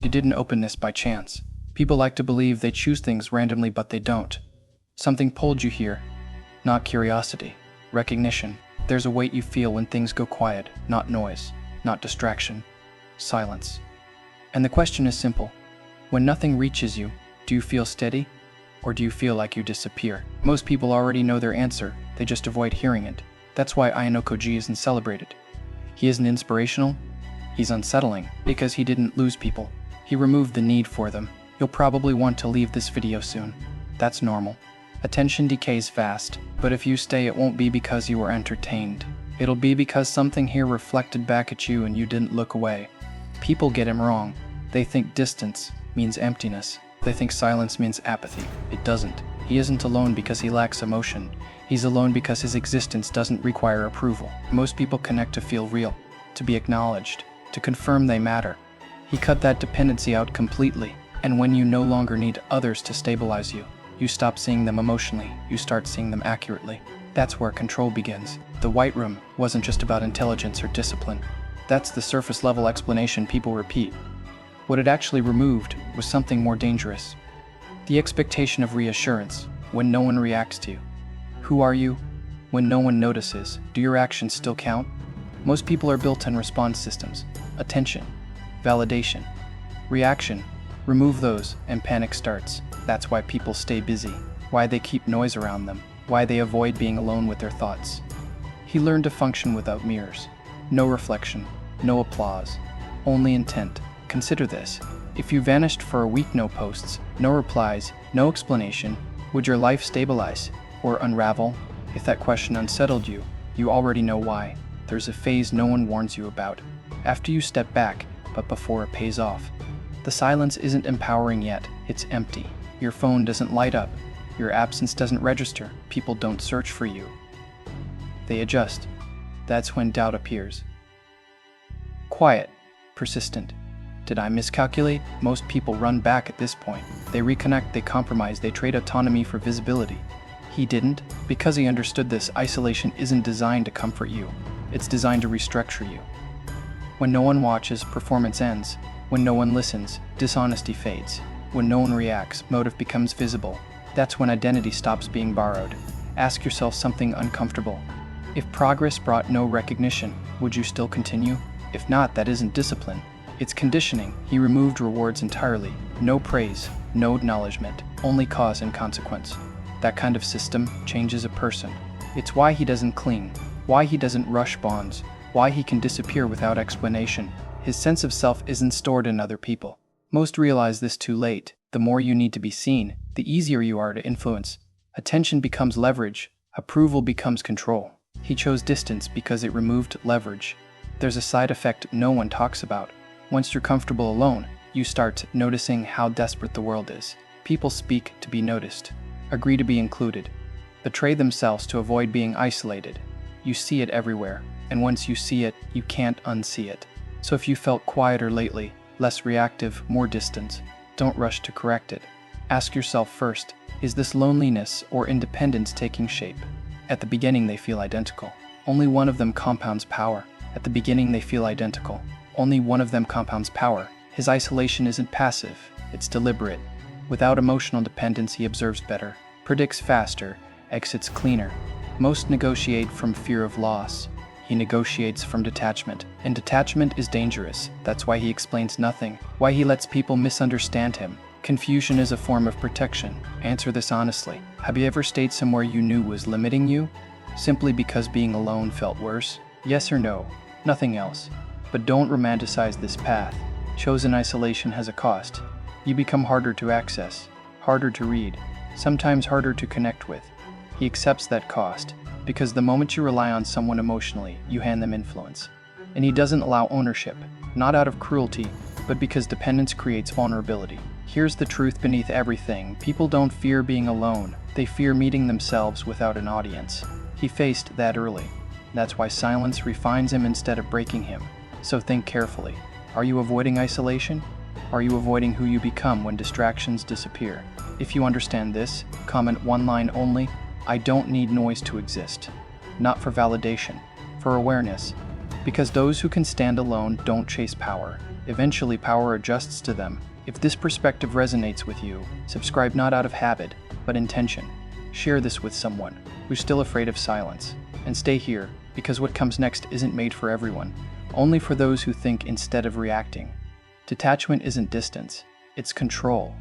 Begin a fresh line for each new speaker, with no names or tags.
You didn't open this by chance. People like to believe they choose things randomly, but they don't. Something pulled you here. Not curiosity. Recognition. There's a weight you feel when things go quiet, not noise, not distraction. Silence. And the question is simple. When nothing reaches you, do you feel steady? Or do you feel like you disappear? Most people already know their answer, they just avoid hearing it. That's why Ayanokoji isn't celebrated. He isn't inspirational, he's unsettling, because he didn't lose people. He removed the need for them. You'll probably want to leave this video soon. That's normal. Attention decays fast, but if you stay it won't be because you were entertained. It'll be because something here reflected back at you and you didn't look away. People get him wrong. They think distance means emptiness. They think silence means apathy. It doesn't. He isn't alone because he lacks emotion. He's alone because his existence doesn't require approval. Most people connect to feel real, to be acknowledged, to confirm they matter. He cut that dependency out completely, and when you no longer need others to stabilize you, you stop seeing them emotionally, you start seeing them accurately. That's where control begins. The White Room wasn't just about intelligence or discipline. That's the surface level explanation people repeat. What it actually removed was something more dangerous. The expectation of reassurance when no one reacts to you. Who are you? When no one notices, do your actions still count? Most people are built on response systems. Attention, validation, reaction. Remove those and panic starts. That's why people stay busy, why they keep noise around them, why they avoid being alone with their thoughts. He learned to function without mirrors. No reflection, no applause, only intent. Consider this. If you vanished for a week, no posts, no replies, no explanation, would your life stabilize or unravel? If that question unsettled you, you already know why. There's a phase no one warns you about. After you step back, but before it pays off. The silence isn't empowering yet, it's empty. Your phone doesn't light up. Your absence doesn't register. People don't search for you. They adjust. That's when doubt appears. Quiet, persistent. Did I miscalculate? Most people run back at this point. They reconnect, they compromise, they trade autonomy for visibility. He didn't, because he understood this. Isolation isn't designed to comfort you. It's designed to restructure you. When no one watches, performance ends. When no one listens, dishonesty fades. When no one reacts, motive becomes visible. That's when identity stops being borrowed. Ask yourself something uncomfortable. If progress brought no recognition, would you still continue? If not, that isn't discipline. It's conditioning. He removed rewards entirely. No praise, no acknowledgement, only cause and consequence. That kind of system changes a person. It's why he doesn't cling, why he doesn't rush bonds, why he can disappear without explanation. His sense of self isn't stored in other people. Most realize this too late. The more you need to be seen, the easier you are to influence. Attention becomes leverage. Approval becomes control. He chose distance because it removed leverage. There's a side effect no one talks about. Once you're comfortable alone, you start noticing how desperate the world is. People speak to be noticed, agree to be included, betray themselves to avoid being isolated. You see it everywhere, and once you see it, you can't unsee it. So if you felt quieter lately, less reactive, more distant, don't rush to correct it. Ask yourself first, is this loneliness or independence taking shape? At the beginning, they feel identical. Only one of them compounds power. At the beginning, they feel identical. Only one of them compounds power. His isolation isn't passive, it's deliberate. Without emotional dependence, he observes better, predicts faster, exits cleaner. Most negotiate from fear of loss. He negotiates from detachment, and detachment is dangerous. That's why he explains nothing, why he lets people misunderstand him. Confusion is a form of protection. Answer this honestly. Have you ever stayed somewhere you knew was limiting you? Simply because being alone felt worse? Yes or no? Nothing else. But don't romanticize this path. Chosen isolation has a cost. You become harder to access, harder to read, sometimes harder to connect with. He accepts that cost, because the moment you rely on someone emotionally, you hand them influence. And he doesn't allow ownership, not out of cruelty, but because dependence creates vulnerability. Here's the truth beneath everything. People don't fear being alone. They fear meeting themselves without an audience. He faced that early. That's why silence refines him instead of breaking him. So think carefully. Are you avoiding isolation? Are you avoiding who you become when distractions disappear? If you understand this, comment one line only: I don't need noise to exist. Not for validation, for awareness. Because those who can stand alone don't chase power. Eventually, power adjusts to them. If this perspective resonates with you, subscribe not out of habit, but intention. Share this with someone who's still afraid of silence. And stay here, because what comes next isn't made for everyone, only for those who think instead of reacting. Detachment isn't distance, it's control.